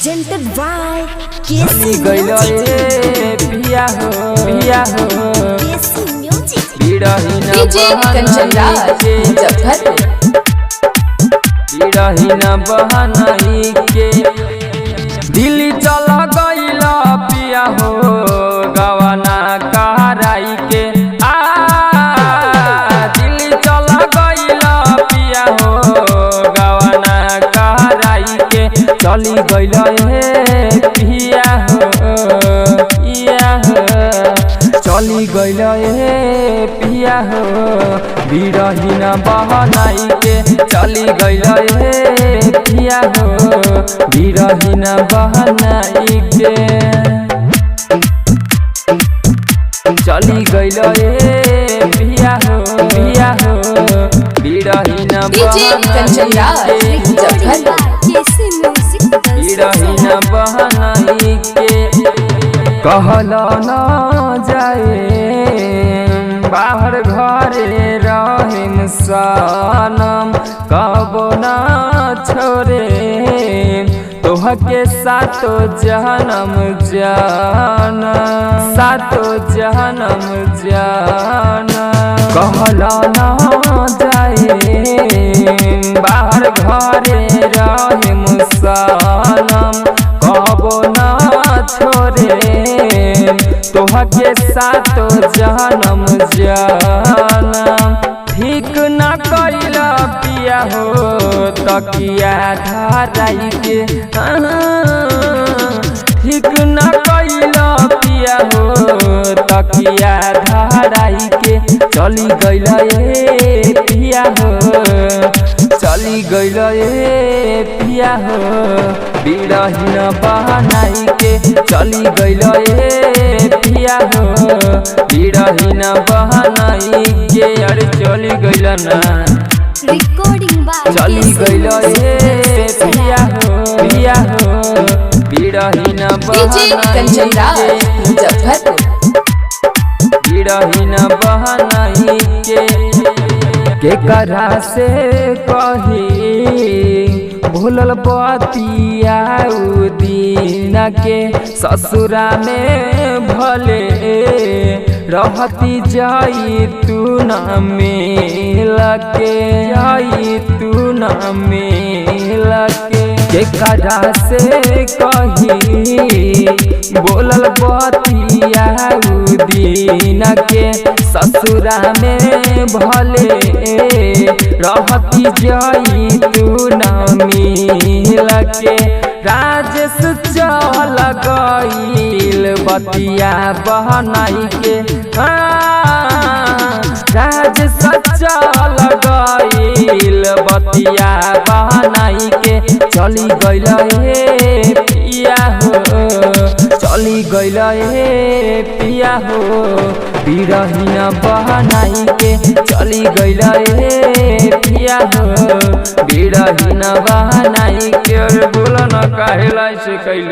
presented by चली गइलो ए पिया हो KC Music। बिरहिन डीजे कंचन राज मुजफ्फरपुर। बिरहिन बहनई के दिल्ली चला गइला पिया हो गवाना कहराई के दिल्ली चला गइला पिया हो गवाना कहराई के चली गइला ए पिया हो चली गइला ए पिया हो बिरहिन बहनाई के चली गइला ए पिया हो बिरहिन बहनाई के चली गइला ए पिया हो बिरहिन DJ Kanchan Raj Muzaffarpur. KC Music। बिरहिन बहनाई के कहला न जाए बाहर घरे रहिम सनम कबो न छोड़े तोहके सातो जन्म कहला न जाए बाहर घरे रहिम सनम कबो न छोड़े तोहके सातो जन्म ठीक न कैला पिया हो तकिया धराई के ठीक न कैला पिया हो तकिया धराई के चली गइला ए पिया हो चली गइला ए पिया हो बिरहिन बहनाई के चली गइला ए पिया हो बिरहिन बहनाई के अरे चली गइला ना Recording by चली KC गइला ए Music। पिया हो बिरहिन डीजे कंचन राज बहनाई मुजफ्फरपुर। बिरहिन बहनाई के करा से कही भूलल बतिया दिन के ससुरा में भले रहती जाई तू न मिल के करा से कही बोलल बतिया दिन के ससुरा में भले रहती जाई तू न मिल के राजेश चल गइल बतिया बहनाई के राजेश चल गइल बतिया बहनाई के चली गइल ए पिया हो चली गइल ए पिया हो बिरहिन बहनाई के चली गइल ए पिया हो बिरहिन बहनाई के बोल न काहेला से कैल।